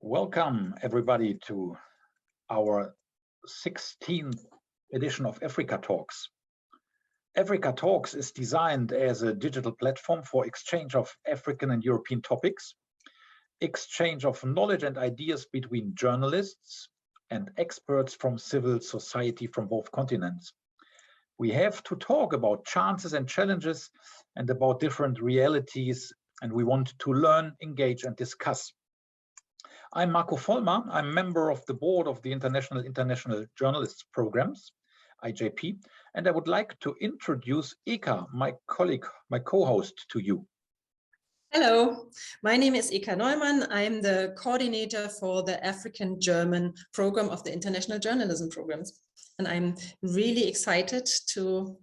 Welcome everybody to our 16th edition of AfricaTalks. AfricaTalks is designed as a digital platform for exchange of African and European topics, exchange of knowledge and ideas between journalists and experts from civil society from both continents. We have to talk about chances and challenges and about different realities, and we want to learn, engage, and discuss. I'm Marco Vollmer. I'm member of the board of the International Journalists Programs, IJP, and I would like to introduce Eka, my colleague, my co-host, to you. Hello, my name is Eka Neumann. I'm the coordinator for the African German program of the International Journalism Programs, and I'm really excited to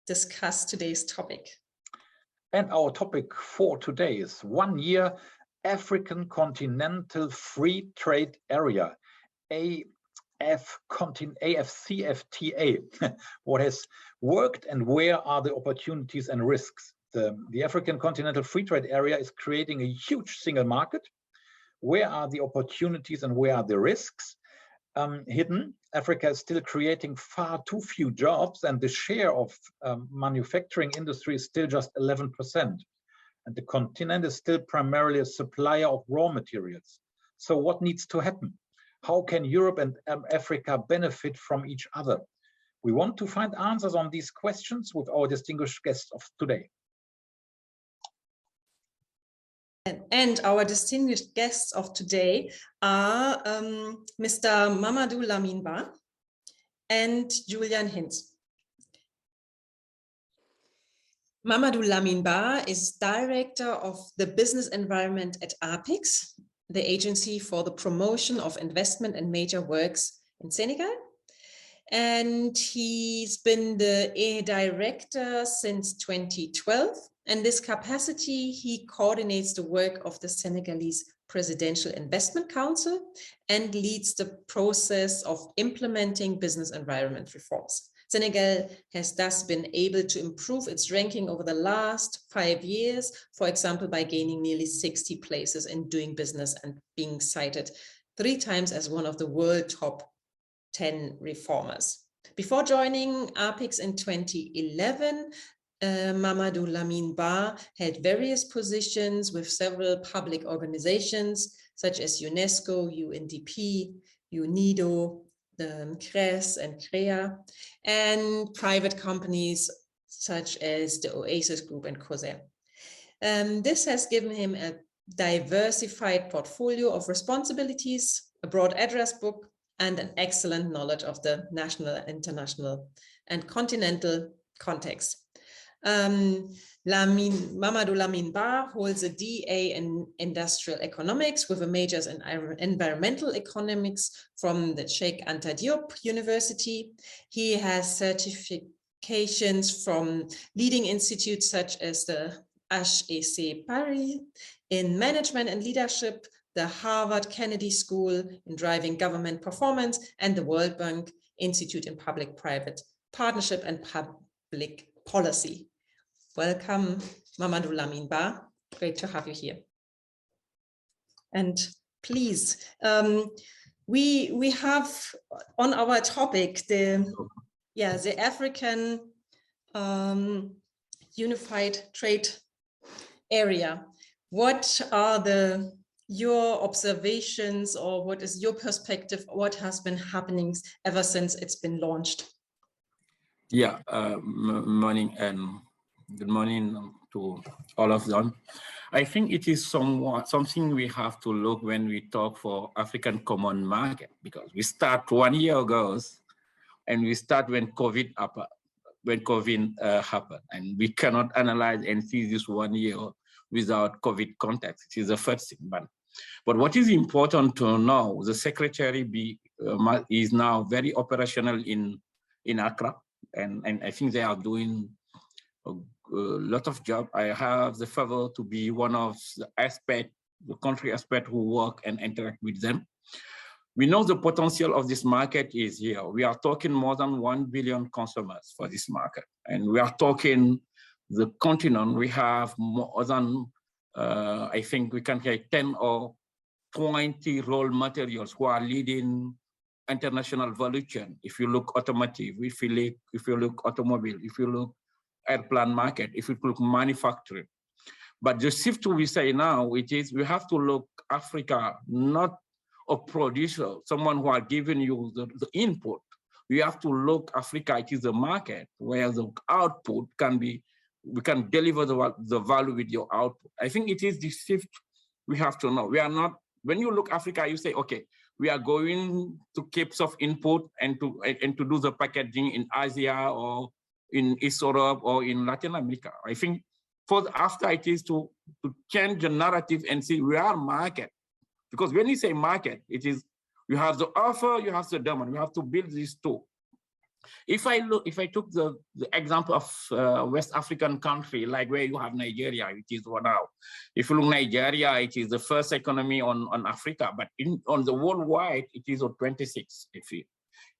discuss today's topic. And our topic for today is 1 year African Continental Free Trade Area, AfCFTA. What has worked and where are the opportunities and risks? The African Continental Free Trade Area is creating a huge single market. Where are the opportunities and where are the risks hidden? Africa is still creating far too few jobs, and the share of manufacturing industry is still just 11%. And the continent is still primarily a supplier of raw materials. So what needs to happen? How can Europe and Africa benefit from each other? We want to find answers on these questions with our distinguished guests of today. And our distinguished guests of today are Mr. Mamadou Lamine and Julian Hintz. Mamadou Lamine is Director of the Business Environment at APIX, the Agency for the Promotion of Investment and Major Works in Senegal. And he's been the Director since 2012. In this capacity, he coordinates the work of the Senegalese Presidential Investment Council and leads the process of implementing business environment reforms. Senegal has thus been able to improve its ranking over the last 5 years, for example, by gaining nearly 60 places in doing business and being cited 3 times as one of the world top 10 reformers. Before joining APIX in 2011, Mamadou Lamine held various positions with several public organizations such as UNESCO, UNDP, UNIDO, the CRES and CREA, and private companies such as the Oasis Group and COSER. This has given him a diversified portfolio of responsibilities, a broad address book, and an excellent knowledge of the national, international, and continental context. Mamadou Lamine holds a DA in Industrial Economics with a majors in Environmental Economics from the Cheikh Anta Diop University. He has certifications from leading institutes such as the HEC Paris in Management and Leadership, the Harvard Kennedy School in Driving Government Performance, and the World Bank Institute in Public-Private Partnership and Public Policy. Welcome, Mamadou Lamine Great to have you here. And please, we have on our topic the African Unified Trade Area. What are your observations, or what is your perspective? What has been happening ever since it's been launched? Yeah, morning and good morning to all of them. I think it is something we have to look when we talk for African common market, because we start 1 year ago and we start when COVID happened, and we cannot analyze and see this 1 year without COVID context. It is the first thing. But what is important to know, the secretary is now very operational in Accra, and I think they are doing a lot of job. I have the favor to be one of the country experts who work and interact with them. We know the potential of this market is here. We are talking more than 1 billion consumers for this market. And we are talking the continent, we have more than, I think we can say 10 or 20 role materials who are leading international value chain. If you look automotive, if you look automobile, if you look airplane market, if you look manufacturing. But the shift we say now, it is we have to look Africa, not a producer, someone who are giving you the input. We have to look Africa, it is a market where the output can be, we can deliver the value with your output. I think it is the shift we have to know. We are not, when you look Africa, you say, okay, we are going to keep soft input and to do the packaging in Asia or in East Europe or in Latin America. I think after it is to change the narrative and see we are market. Because when you say market, it is, you have the offer, you have the demand, you have to build these two. If I took the example of West African country, like where you have Nigeria, it is one now. If you look Nigeria, it is the first economy on Africa, but on the worldwide, it is on 26.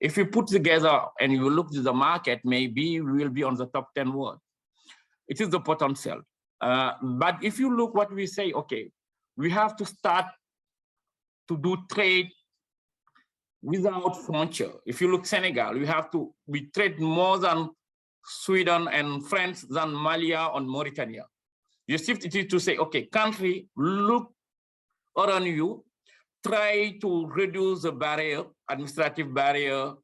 If you put together and you look to the market, maybe we will be on the top 10 world. It is the potential. But if you look what we say, okay, we have to start to do trade without frontier. If you look Senegal, we trade more than Sweden and France than Mali or Mauritania. You shift it to say, okay, country, look around you, try to reduce the barrier, administrative barrier,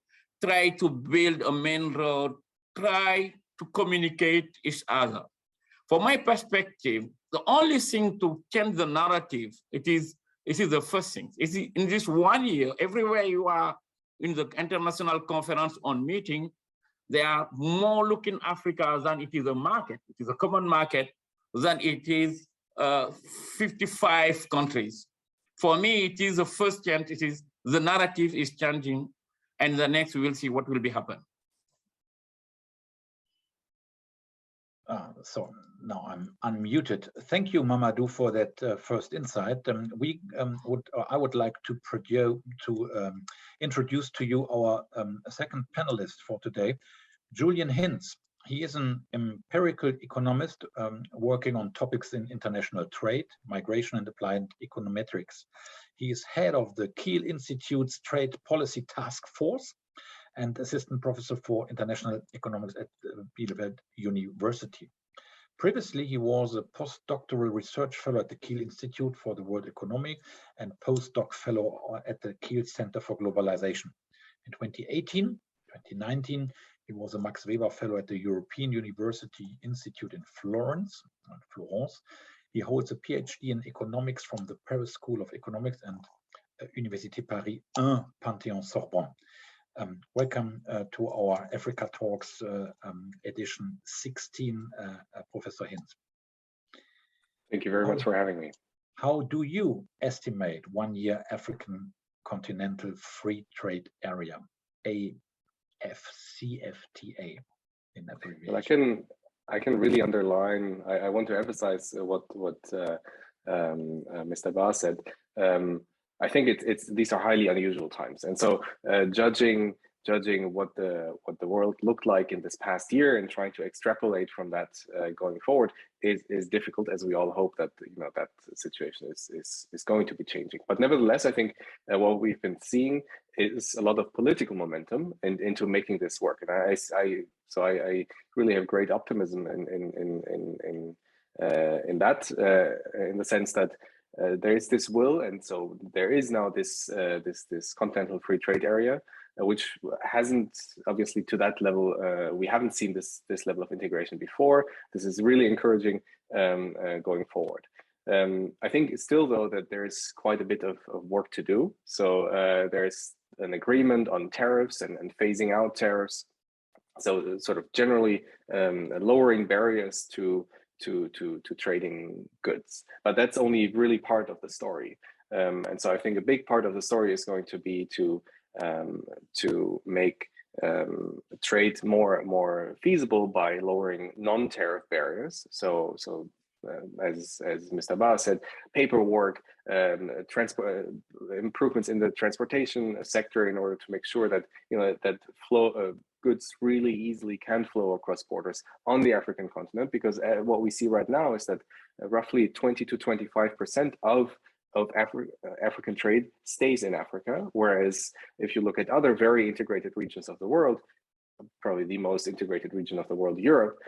try to build a main road, try to communicate each other. From my perspective, the only thing to change the narrative, it is the first thing. In this 1 year, everywhere you are in the international conference on meeting, they are more looking Africa than it is a market. It is a common market than it is 55 countries. For me, it is the first change. It is the narrative is changing, and the next we will see what will be happen. So now I'm unmuted. Thank you, Mamadou, for that first insight. I would like to introduce to you our second panelist for today, Julian Hintz. He is an empirical economist working on topics in international trade, migration, and applied econometrics. He is head of the Kiel Institute's Trade Policy Task Force and assistant professor for international economics at Bielefeld University. Previously, he was a postdoctoral research fellow at the Kiel Institute for the World Economy and postdoc fellow at the Kiel Center for Globalization. In 2019, he was a Max Weber fellow at the European University Institute in Florence. He holds a PhD in economics from the Paris School of Economics and Université Paris 1 Panthéon-Sorbonne. Welcome to our Africa Talks edition 16, Professor Hinz. Thank you very much for having me. How do you estimate 1 year African Continental Free Trade Area, AfCFTA in abbreviation? Well, I can really underline. I want to emphasize what Mr. Ba said. I think these are highly unusual times, and so judging what the world looked like in this past year and trying to extrapolate from that going forward is difficult, as we all hope that that situation is going to be changing. But nevertheless, I think what we've been seeing is a lot of political momentum into making this work, and I really have great optimism in the sense that. There is this will, and so there is now this continental free trade area, which hasn't obviously to that level. We haven't seen this level of integration before. This is really encouraging going forward. I think still though that there is quite a bit of work to do. So there's an agreement on tariffs and phasing out tariffs. So sort of generally lowering barriers to trading goods, but that's only really part of the story. And so I think a big part of the story is going to be to make trade more feasible by lowering non-tariff barriers. So as Mr. Ba said, paperwork, improvements in the transportation sector in order to make sure that that flow goods really easily can flow across borders on the African continent, because what we see right now is that roughly 20 to 25% of African trade stays in Africa, whereas if you look at other very integrated regions of the world, probably the most integrated region of the world, Europe,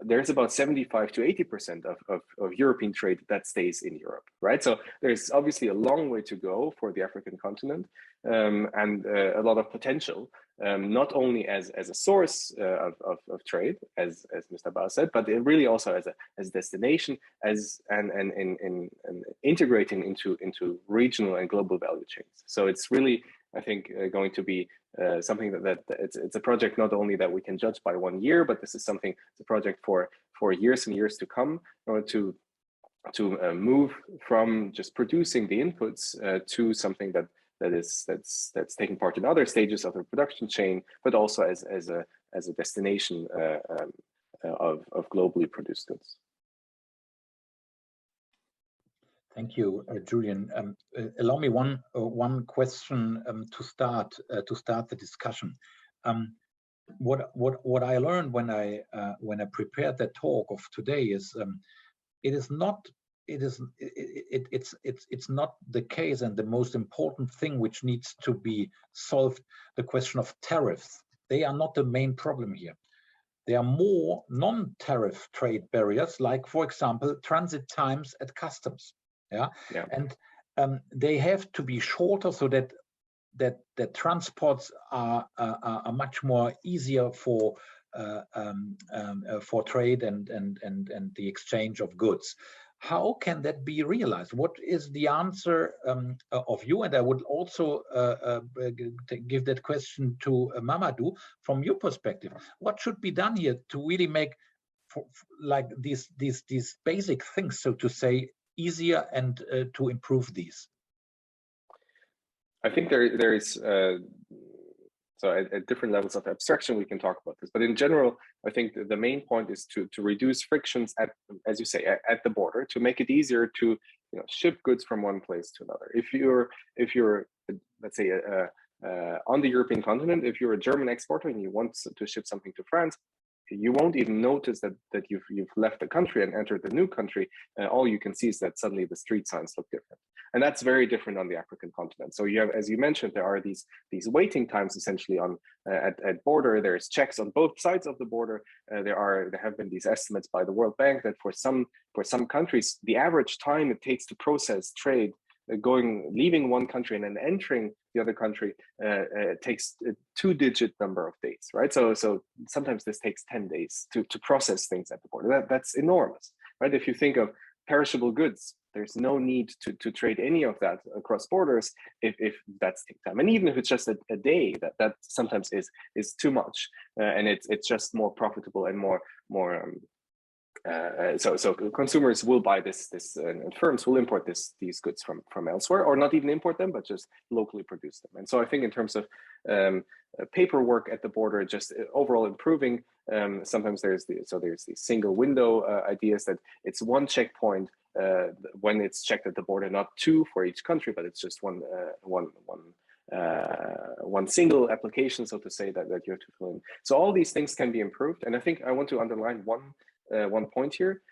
there's about 75 to 80% of European trade that stays in Europe, right? So there's obviously a long way to go for the African continent, and a lot of potential, not only as a source of trade, as Mr. Ba said, but really also as a destination, and integrating into regional and global value chains. So it's really, I think, going to be something that it's a project not only that we can judge by 1 year, but this is something, it's a project for years and years to come, in order to move from just producing the inputs to something that's taking part in other stages of the production chain, but also as a destination of globally produced goods. Thank you, Julian. Allow me one question to start the discussion. What I learned when I prepared that talk of today is it's not the case, and the most important thing which needs to be solved, the question of tariffs. They are not the main problem here. There are more non-tariff trade barriers, like, for example, transit times at customs. Yeah. And they have to be shorter so that transports are much more easier for trade and the exchange of goods. How can that be realized? What is the answer of you? And I would also give that question to Mamadou. From your perspective, what should be done here to really make like these basic things, so to say, easier and to improve these? I think there is so at different levels of abstraction we can talk about this, but in general, I think the main point is to reduce frictions at, as you say, at the border, to make it easier to ship goods from one place to another. If you're let's say on the European continent, if you're a German exporter and you want to ship something to France, you won't even notice that you've left the country and entered the new country. All you can see is that suddenly the street signs look different, and that's very different on the African continent. So you have, as you mentioned, there are these waiting times essentially on at border. There's checks on both sides of the border. There have been these estimates by the World Bank that for some countries, the average time it takes to process trade leaving one country and then entering the other country takes a 2-digit number of days, right? So sometimes this takes 10 days to process things at the border. That's enormous, right? If you think of perishable goods, there's no need to trade any of that across borders if that's take time. And even if it's just a day, that sometimes is too much, and it's just more profitable and more so consumers will buy this and firms will import these goods from elsewhere, or not even import them, but just locally produce them. And so I think in terms of paperwork at the border, just overall improving, sometimes there's these single window ideas that it's one checkpoint when it's checked at the border, not two for each country, but it's just one single application, so to say, that you have to fill in. So all these things can be improved, and I think I want to underline one point here.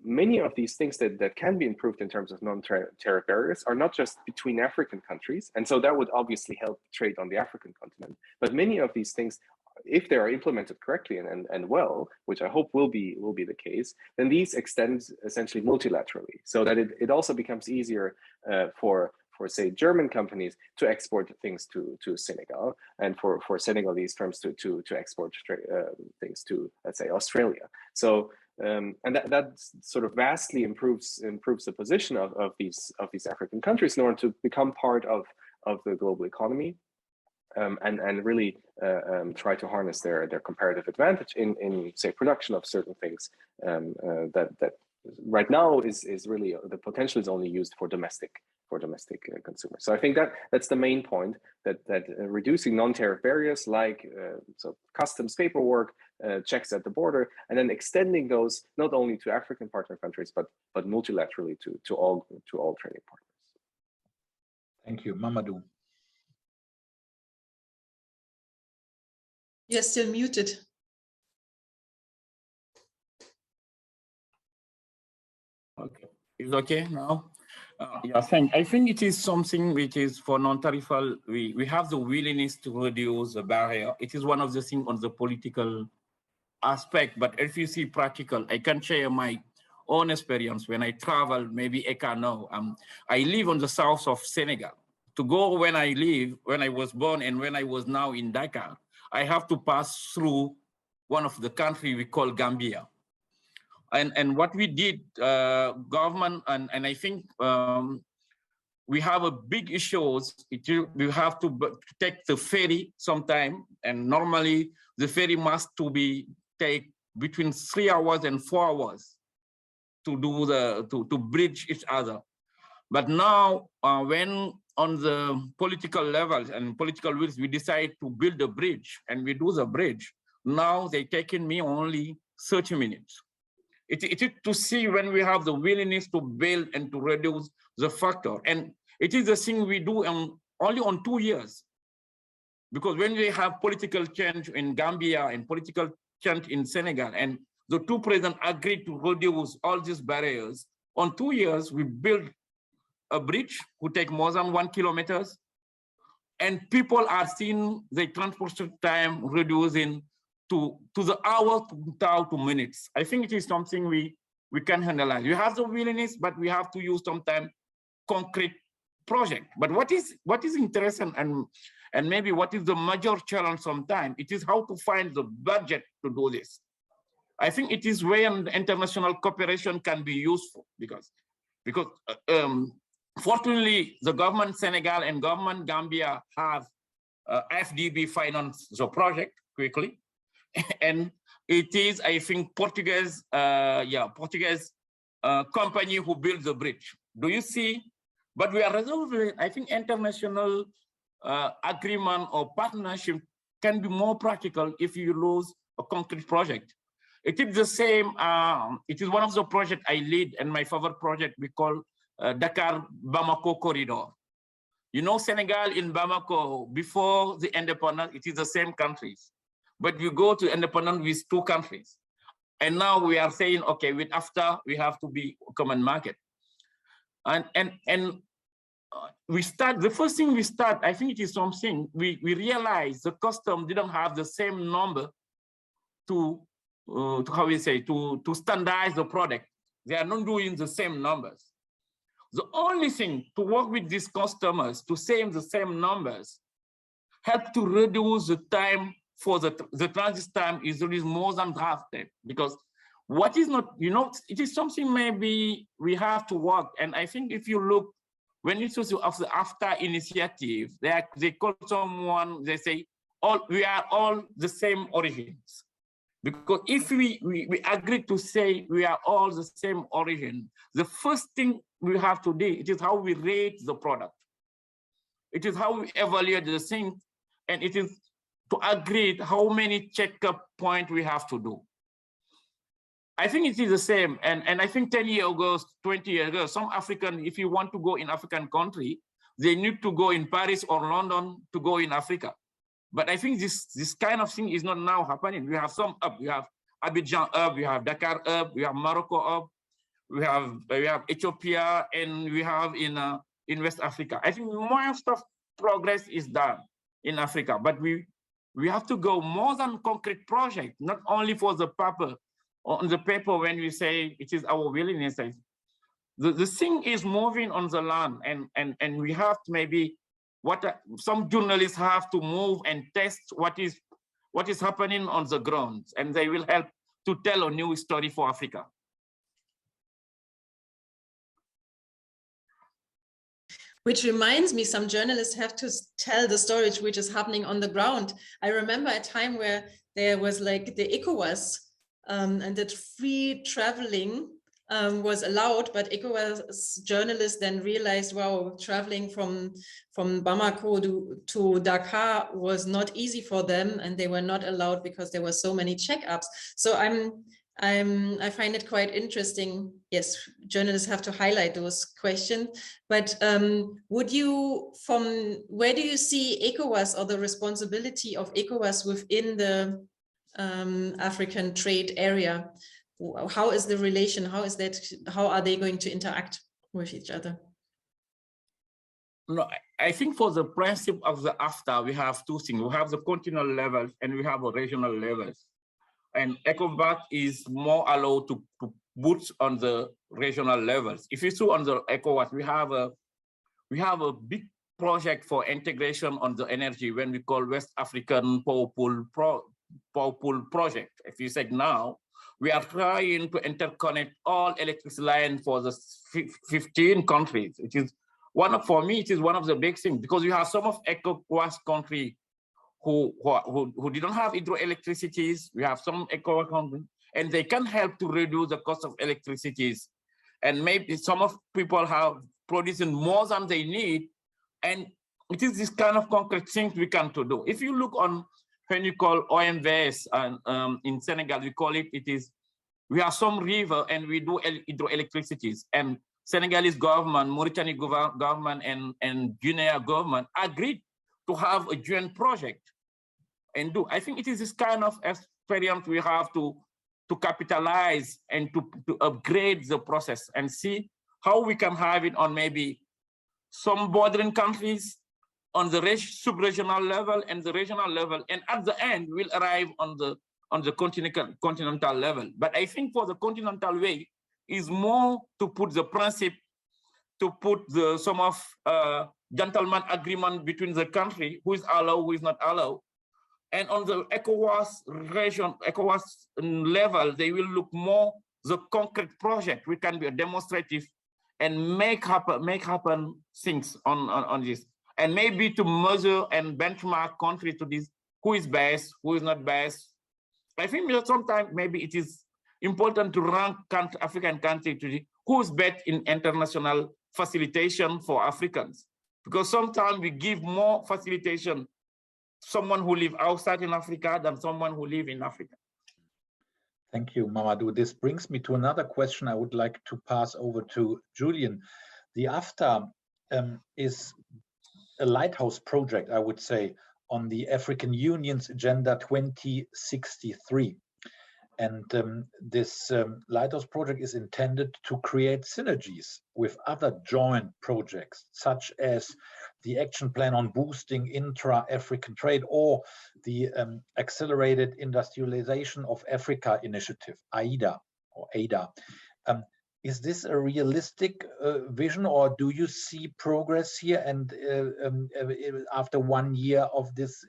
Many of these things that can be improved in terms of non-tariff barriers are not just between African countries, and so that would obviously help trade on the African continent. But many of these things, if they are implemented correctly and well, which I hope will be the case, then these extend essentially multilaterally, so that it also becomes easier for say German companies to export things to Senegal, and for Senegalese firms to export things to, let's say, Australia. So and that sort of vastly improves the position of these African countries in order to become part of the global economy, and really try to harness their comparative advantage in say production of certain things that right now is really, the potential is only used for domestic consumers. So I think that's the main point, that reducing non-tariff barriers like so customs paperwork, checks at the border, and then extending those not only to African partner countries but multilaterally to all trading partners. Thank you, Mamadou. You're still muted. Okay, it's okay now. Yeah, I think it is something which is for non-tarifal. We have the willingness to reduce the barrier. It is one of the things on the political aspect, but if you see practical, I can share my own experience when I travel, maybe I can know. I live on the south of Senegal. To go when I was born and when I was now in Dakar, I have to pass through one of the country we call Gambia. And what we did, government, and I think we have a big issues. We have to take the ferry sometime, and normally the ferry must to be take between 3 hours and 4 hours to do to bridge each other. But now, when on the political levels and political wills, we decide to build a bridge and we do the bridge. Now they taking me only 30 minutes. It is to see when we have the willingness to build and to reduce the factor. And it is the thing we do only on 2 years. Because when we have political change in Gambia and political change in Senegal, and the two presidents agreed to reduce all these barriers, on 2 years, we built a bridge who take more than 1 kilometer, and people are seeing the transportation time reducing to the hour to minutes. I think it is something we can handle. You have the willingness, but we have to use sometimes concrete project. But what is interesting and maybe what is the major challenge sometimes, it is how to find the budget to do this. I think it is where international cooperation can be useful because fortunately the government Senegal and government Gambia have FDB finance the project quickly. And it is, I think, Portuguese company who built the bridge. Do you see? But we are resolving, I think international agreement or partnership can be more practical if you lose a concrete project. It is the same, it is one of the projects I lead, and my favorite project we call Dakar-Bamako corridor. You know, Senegal in Bamako, before the independence, it is the same countries. But you go to independence with 2 countries. And now we are saying, okay, with AfTA, we have to be a common market. And we start, the first thing we start, I think it is something, we realize the custom didn't have the same number to how we say, to standardize the product. They are not doing the same numbers. The only thing to work with these customers to save the same numbers, help to reduce the time for the transit time is reduced more than half time, because what is not, you know, it is something maybe we have to work. And I think if you look, when you see of the AfTA initiative, they call someone, they say, we are all the same origins. Because if we agree to say we are all the same origin, the first thing we have to do, it is how we rate the product. It is how we evaluate the thing, and it is to agree how many checkup points we have to do. I think it is the same, and I think 10 years ago, 20 years ago, some African, if you want to go in African country, they need to go in Paris or London to go in Africa. But I think this kind of thing is not now happening. We have some hub, we have Abidjan hub, we have Dakar hub, we have Morocco hub, we have Ethiopia, and we have in West Africa. I think most of progress is done in Africa, but we have to go more than concrete project, not only for the paper. On the paper, when we say it is our willingness, the thing is moving on the land, and we have to maybe some journalists have to move and test what is happening on the ground, and they will help to tell a new story for Africa. Which reminds me, some journalists have to tell the story which is happening on the ground. I remember a time where there was like the ECOWAS, and that free traveling was allowed, but ECOWAS journalists then realized, wow, traveling from Bamako to Dakar was not easy for them, and they were not allowed because there were so many checkups. So I find it quite interesting. Yes, journalists have to highlight those questions, but where do you see ECOWAS or the responsibility of ECOWAS within the African trade area? How is the relation? How are they going to interact with each other? No, I think for the principle of the AfTA, we have two things. We have the continental levels and we have a regional levels. And ECOWAS is more allowed to put on the regional levels. If you see on the ECOWAS, we have a big project for integration on the energy when we call West African Power Pool Project. If you said now, we are trying to interconnect all electricity lines for the 15 countries. It is for me, it is one of the big things because you have some of ECOWAS countries who didn't have hydroelectricities. We have some ECOWAS countries, and they can help to reduce the cost of electricities. And maybe some of people have producing more than they need. And it is this kind of concrete things we can to do. If you look on when you call OMVS and in Senegal, we call it, we have some river and we do hydroelectricities. And Senegalese government, Mauritania government, and Guinea government agreed to have a joint project and do. I think it is this kind of experience we have to capitalize and to upgrade the process and see how we can have it on maybe some bordering countries on the sub-regional level and the regional level, and at the end we'll arrive on the continental level. But I think for the continental way is more to put the principle, to put some of gentleman agreement between the country, who is allowed, who is not allowed. And on the ECOWAS region, ECOWAS level, they will look more the concrete project. We can be a demonstrative and make happen things on this. And maybe to measure and benchmark countries to this, who is best, who is not best. I think sometimes maybe it is important to rank African countries to who is best in international facilitation for Africans. Because sometimes we give more facilitation someone who live outside in Africa than someone who live in Africa. Thank you, Mamadou. This brings me to another question I would like to pass over to Julian. The AfTA is a lighthouse project, I would say, on the African Union's Agenda 2063. And this lighthouse project is intended to create synergies with other joint projects, such as the action plan on boosting intra-African trade or the Accelerated Industrialization of Africa initiative, AIDA or AIDA. Is this a realistic vision, or do you see progress here? And after 1 year of this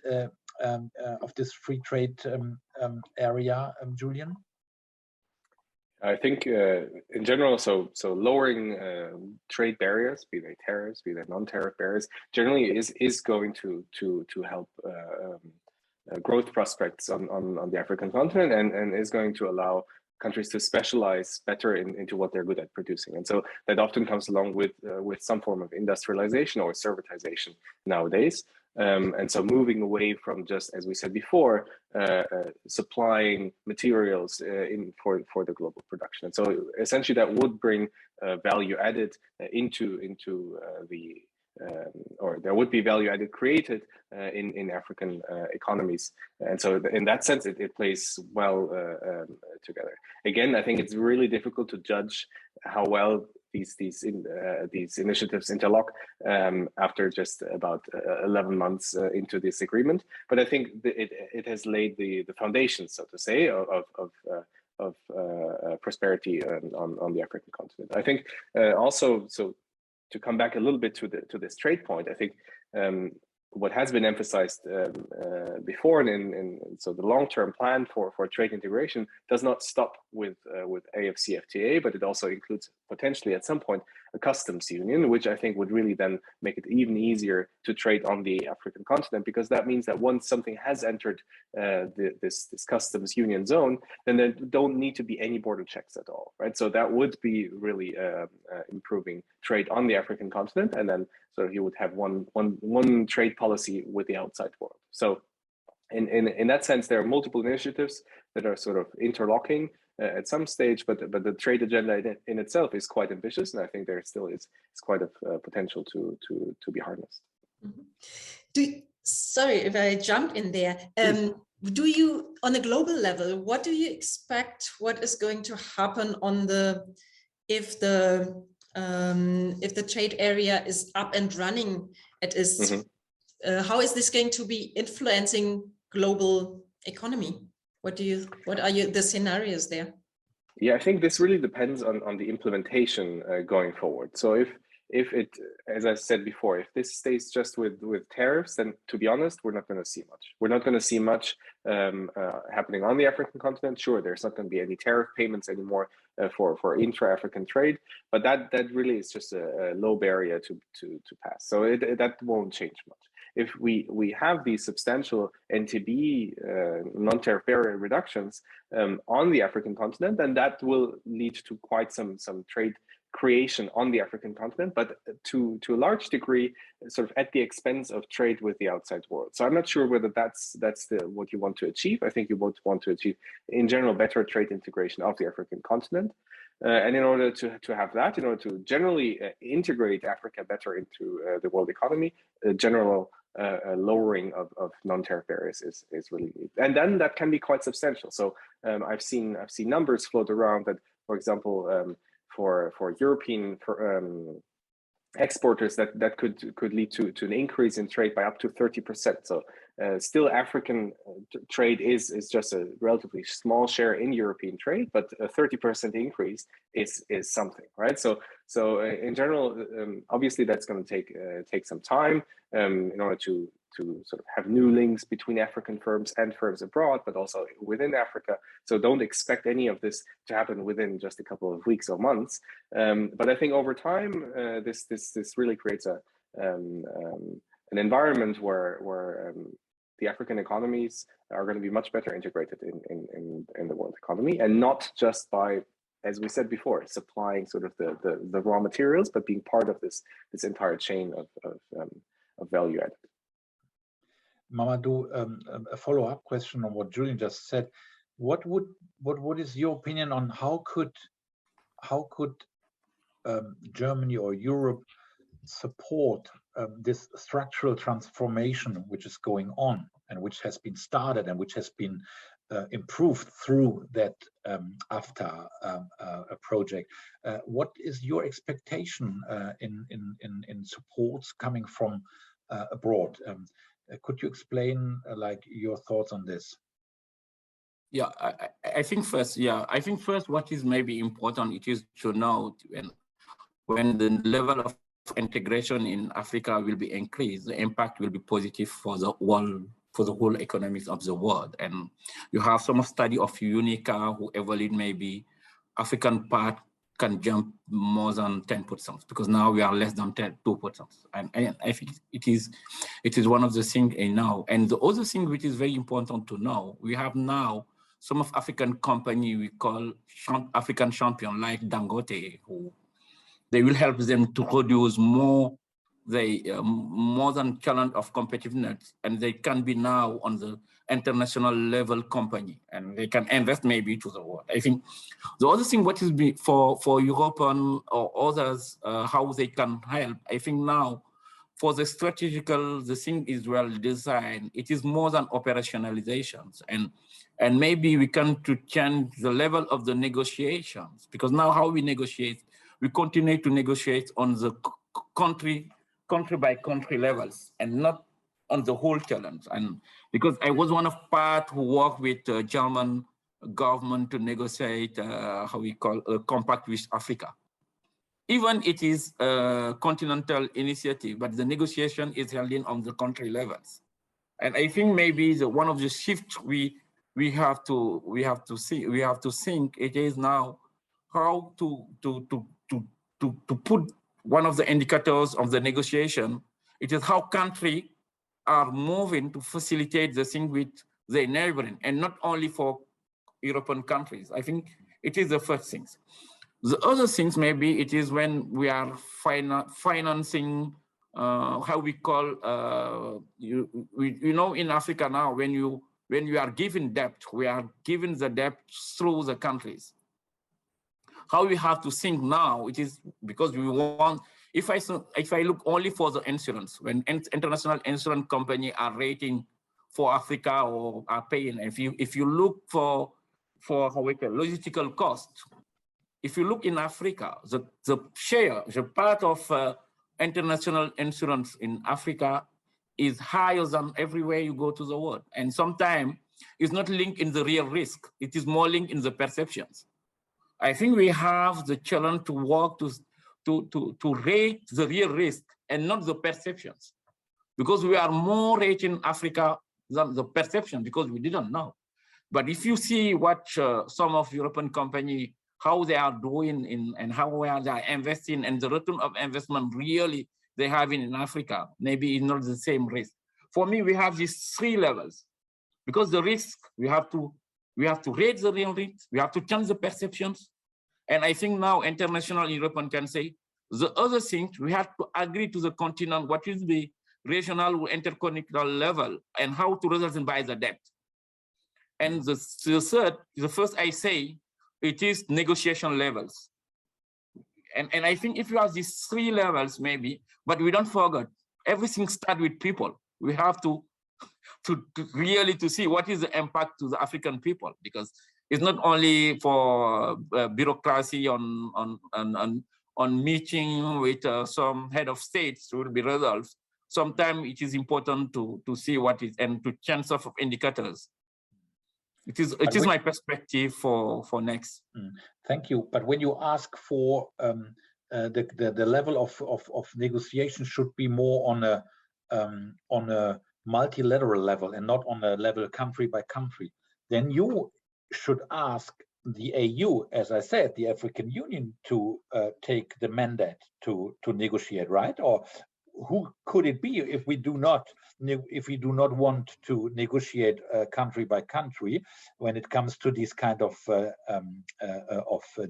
free trade area, Julian? I think in general, so lowering trade barriers, be they tariffs, be they non-tariff barriers, generally is going to help growth prospects on the African continent, and is going to allow countries to specialize better into what they're good at producing. And so that often comes along with some form of industrialization or servitization nowadays. And so moving away from just, as we said before, supplying materials for the global production. And so essentially that would bring value added into the or there would be value added created in African economies. And so in that sense, it plays well together. Again, I think it's really difficult to judge how well these initiatives interlock after just about 11 months into this agreement. But I think it has laid the foundation, so to say, of prosperity on the African continent. I think also, so to come back a little bit to this trade point, I think what has been emphasized before, and so the long-term plan for trade integration does not stop with AfCFTA, but it also includes potentially at some point a customs union, which I think would really then make it even easier to trade on the African continent, because that means that once something has entered this customs union zone, then there don't need to be any border checks at all, right? So that would be really improving trade on the African continent, and then so you would have one trade policy with the outside world. So in that sense, there are multiple initiatives that are sort of interlocking at some stage, but the trade agenda in itself is quite ambitious, and I think there still is quite a potential to be harnessed. Sorry if I jump in there. Do you, on a global level, what do you expect? What is going to happen on if the if the trade area is up and running, it is, how is this going to be influencing global economy? What are the scenarios there? Yeah, I think this really depends on the implementation going forward. So if it, as I said before, if this stays just with tariffs, then to be honest, we're not going to see much. We're not going to see much happening on the African continent. Sure, there's not going to be any tariff payments anymore for intra-African trade, but that really is just a low barrier to pass. So that won't change much. If we have these substantial NTB non-tariff barrier reductions on the African continent, then that will lead to quite some trade creation on the African continent, but to a large degree, sort of at the expense of trade with the outside world. So I'm not sure whether that's what you want to achieve. I think you both want to achieve, in general, better trade integration of the African continent. And in order to have that, in order to generally integrate Africa better into the world economy, general lowering of non-tariff barriers is really needed. And then that can be quite substantial. So I've seen numbers float around that, for example, for European exporters, that could lead to an increase in trade by up to 30%. So still African trade is just a relatively small share in European trade, but a 30% increase is something, right? So in general, obviously that's going to take some time in order to sort of have new links between African firms and firms abroad, but also within Africa. So don't expect any of this to happen within just a couple of weeks or months. But I think over time, this really creates an environment where the African economies are going to be much better integrated in the world economy, and not just by, as we said before, supplying sort of the raw materials, but being part of this entire chain of value added. Mamadou, a follow-up question on what Julian just said. What is your opinion on how could Germany or Europe support this structural transformation which is going on and which has been started and which has been improved through that AfTA project? What is your expectation in supports coming from abroad? Could you explain like your thoughts on this? Yeah, I think first, what is maybe important, it is to know when the level of integration in Africa will be increased, the impact will be positive for the whole economies of the world. And you have some study of UNICA who evaluate maybe African part can jump more than 10%, because now we are less than 2%. And I think it is one of the things now. And the other thing which is very important to know, we have now some of African company we call African champion like Dangote, who they will help them to produce more than challenge of competitiveness, and they can be now on the international level company, and they can invest maybe to the world. I think the other thing what is for European or others, how they can help, I think now for the strategical, the thing is well designed. It is more than operationalizations, and maybe we can to change the level of the negotiations, because now how we negotiate, we continue to negotiate on the country by country levels and not on the whole challenge. And because I was one of part who worked with the German government to negotiate how we call a compact with Africa. Even it is a continental initiative, but the negotiation is held in on the country levels. And I think maybe one of the shifts we have to think it is now how to put one of the indicators of the negotiation. It is how countries are moving to facilitate the thing with their neighboring, and not only for European countries. I think it is the first things. The other things, maybe it is when we are financing, how we call, you know, in Africa now, when you are given debt, we are given the debt through the countries. How we have to think now, it is because we want, if I look only for the insurance, when international insurance company are rating for Africa or are paying, if you look for how we call logistical cost, if you look in Africa, the share, the part of international insurance in Africa is higher than everywhere you go to the world. And sometimes it's not linked in the real risk. It is more linked in the perceptions. I think we have the challenge to work to rate the real risk and not the perceptions, because we are more rate in Africa than the perception because we didn't know. But if you see what some of European companies, how they are doing and how they are investing and the return of investment really they have in Africa, maybe it's not the same risk. For me, we have these 3 levels because the risk, we have to rate the real risk, we have to change the perceptions. And I think now international European can say, the other things, we have to agree to the continent, what is the regional interconnected level and how to resolve by the debt. And the third, the first I say, it is negotiation levels. And I think if you have these 3 levels, maybe, but we don't forget, everything starts with people. We have to really to see what is the impact to the African people, because it's not only for bureaucracy on meeting with some head of states will be resolved. Sometimes it is important to see what is and to change of indicators. It is my perspective for next. Thank you. But when you ask for the level of negotiation should be more on a multilateral level and not on a level country by country, then you should ask the AU, as I said, the African Union, to take the mandate to negotiate, right? Or who could it be if we do not want to negotiate country by country when it comes to these kind of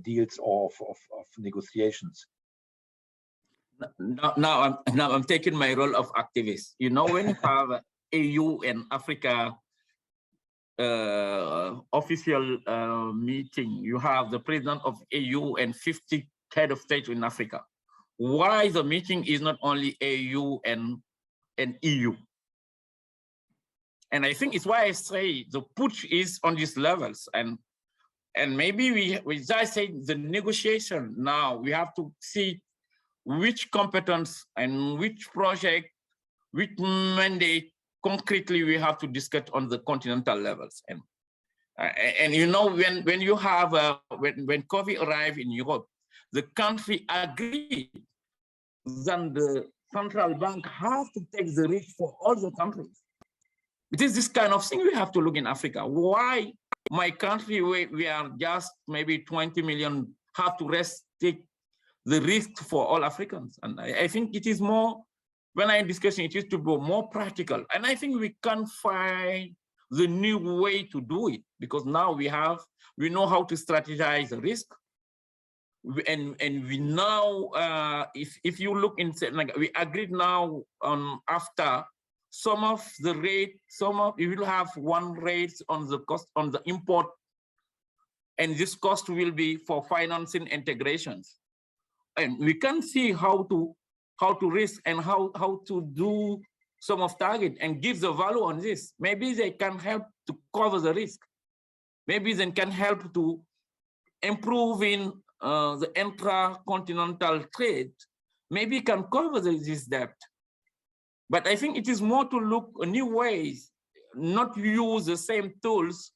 deals or of negotiations? Now I'm taking my role of activist. You know, when you have AU and Africa official meeting, you have the president of AU and 50 head of state in Africa. Why the meeting is not only AU and EU? And I think it's why I say the push is on these levels, and maybe we just say the negotiation now we have to see which competence and which project, which mandate concretely we have to discuss on the continental levels. And you know, when you have when COVID arrived in Europe, the country agreed that the central bank has to take the risk for all the countries. It is this kind of thing we have to look in Africa. Why my country, we are just maybe 20 million, have to take the risk for all Africans? And I think it is more, when I'm discussing, it is to go more practical. And I think we can find the new way to do it, because now we know how to strategize the risk. And we now, if you look in, like, we agreed now on after some of the rate, you will have one rate on the cost on the import, and this cost will be for financing integrations. And we can see how to risk and how to do some of target and give the value on this. Maybe they can help to cover the risk. Maybe they can help to improve in the intra-continental trade. Maybe can cover this debt. But I think it is more to look at new ways, not use the same tools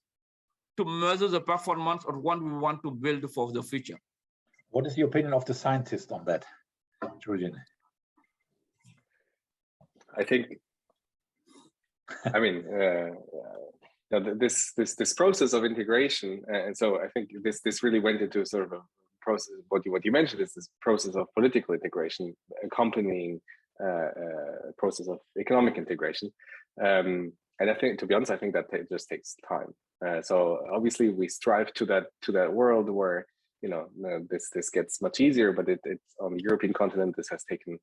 to measure the performance of what we want to build for the future. What is the opinion of the scientist on that, Julian? I think, I mean, this process of integration, and so I think this really went into sort of a process. What you mentioned is this process of political integration accompanying process of economic integration, and I think, to be honest, I think that it just takes time. So obviously we strive to that world where, you know, this gets much easier, but it's on the European continent. This has taken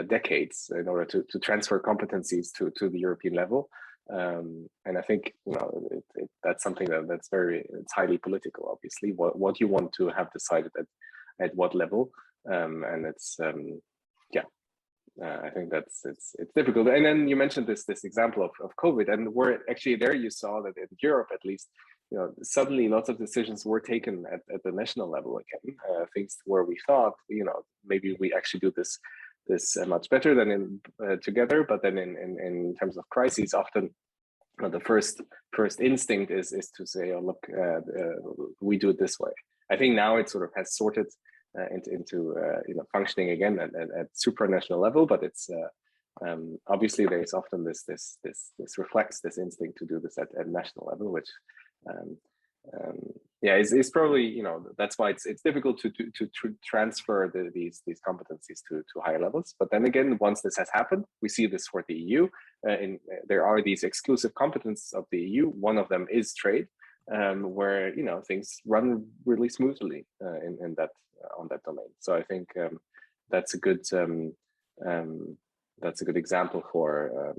decades in order to transfer competencies to the European level, and I think, you know, that's something that's it's highly political. Obviously, what you want to have decided at what level, and it's yeah. I think it's difficult. And then you mentioned this example of COVID, and where actually there you saw that in Europe, at least, suddenly lots of decisions were taken at the national level again. Things where we thought, maybe we actually do this much better than in together, but then in terms of crises, often the first instinct is to say, oh look, we do it this way. I think now it sort of has sorted into functioning again at supranational level, but it's obviously there's often this reflex, this instinct to do this at national level, which is probably, that's why it's difficult to transfer these competencies to higher levels. But then again, once this has happened, we see this for the EU. There are these exclusive competences of the EU. One of them is trade, where things run really smoothly in that on that domain. So I think that's a good example for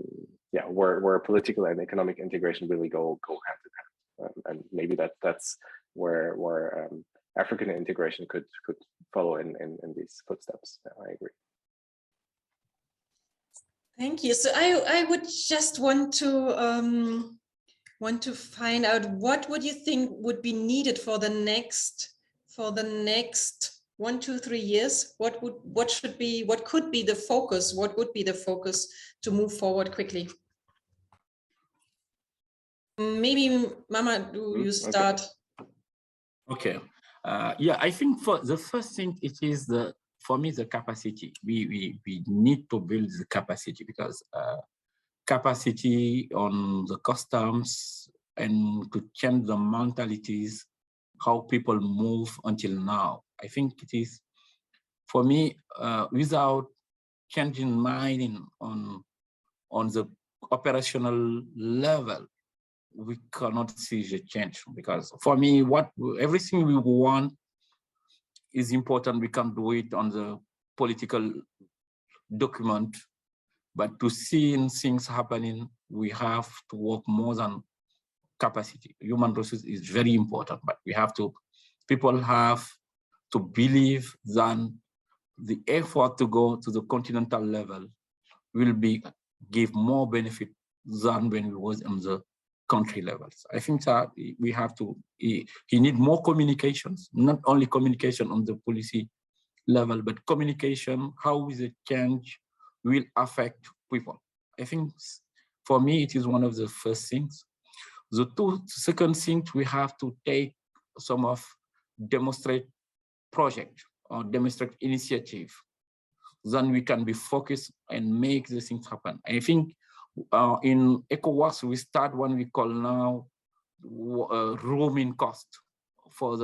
where political and economic integration really go hand in hand, and maybe that's where African integration could follow in these footsteps. I agree. Thank you. So I would just want to find out, what would you think would be needed for the next 1, 2, 3 years? What could be the focus? What would be the focus to move forward quickly? Maybe Mamadou, you start. Okay. I think for the first thing, it is for me the capacity. We need to build the capacity, because capacity on the customs and to change the mentalities, how people move until now. I think it is, for me, without changing mind on the operational level, we cannot see the change. Because for me, everything we want is important. We can do it on the political document, but to see things happening, we have to work more than capacity. Human resources is very important, but people have to believe that the effort to go to the continental level will give more benefit than when we was on the country levels. I think that we have to, he need more communications, not only communication on the policy level, but communication, how the change will affect people. I think for me, it is one of the first things. The second thing, we have to take some of demonstrate project or demonstrate initiative. Then we can be focused and make the things happen. I think in ECOWAS, we start what we call now roaming cost for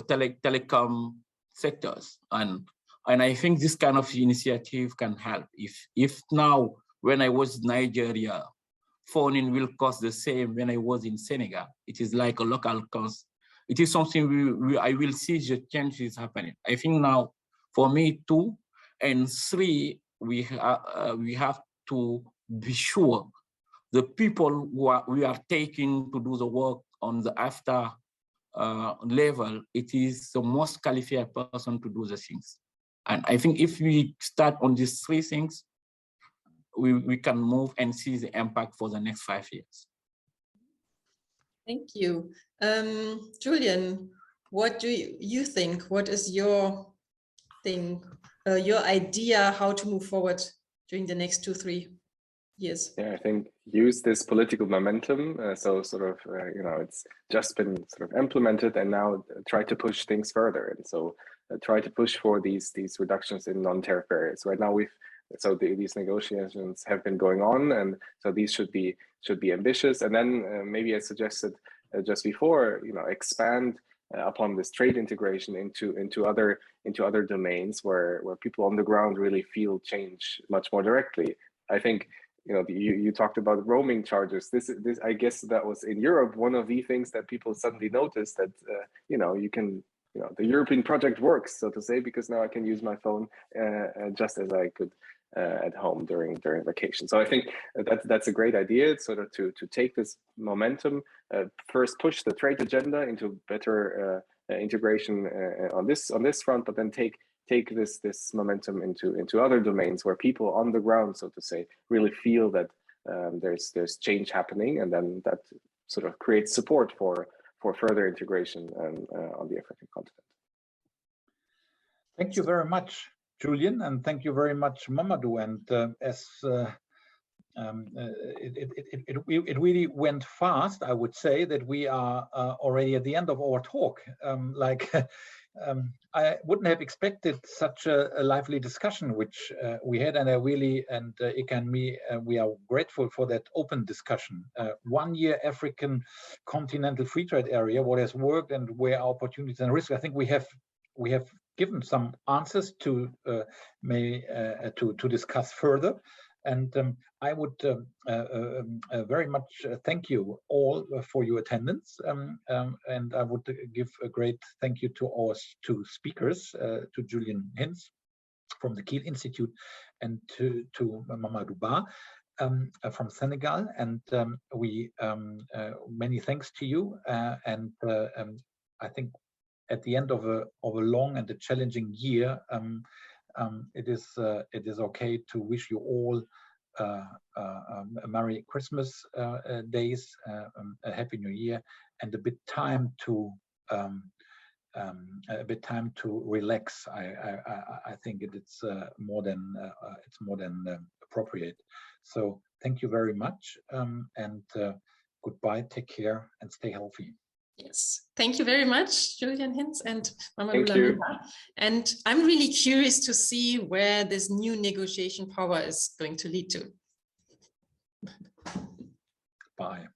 telecom sectors, and I think this kind of initiative can help. If now, when I was in Nigeria, phoning will cost the same when I was in Senegal. It is like a local cost. It is something I will see the changes happening. I think now, for me, 2 and 3, we have to be sure the people we are taking to do the work on the AfCFTA level, it is the most qualified person to do the things. And I think if we start on these 3 things, we can move and see the impact for the next 5 years. Thank you. Julian, what do you think? What is your thing, your idea how to move forward during the next 2-3 years? Yeah, I think use this political momentum. So sort of, it's just been sort of implemented, and now try to push things further. And so try to push for these reductions in non-tariff barriers. Right now, these negotiations have been going on, and so these should be ambitious. And then maybe I suggested just before, expand upon this trade integration into other domains where people on the ground really feel change much more directly. I think you talked about roaming charges. This I guess that was in Europe one of the things that people suddenly noticed, that you can the European project works, so to say, because now I can use my phone just as I could at home during vacation. So I think that's a great idea, sort of to take this momentum, first push the trade agenda into better integration on this front, but then take this momentum into other domains where people on the ground, so to say, really feel that there's change happening, and then that sort of creates support for further integration on the African continent. Thank you very much, Julian, and thank you very much, Mamadou. And it really went fast. I would say that we are already at the end of our talk. I wouldn't have expected such a lively discussion, which we had, and Ika and me, we are grateful for that open discussion. 1 year African continental free trade area, what has worked and where are opportunities and risks. I think we have given some answers to discuss further. And I would very much thank you all for your attendance. And I would give a great thank you to our two speakers, to Julian Hintz from the Kiel Institute and to Mamadou Ba from Senegal. And many thanks to you. And I think at the end of a long and a challenging year, it is okay to wish you all a Merry Christmas days, a Happy New Year, and a bit time to relax. I think it's more than appropriate. So thank you very much, and goodbye. Take care and stay healthy. Yes, thank you very much, Julian Hintz and Mamadou. Thank you. And I'm really curious to see where this new negotiation power is going to lead to. Bye.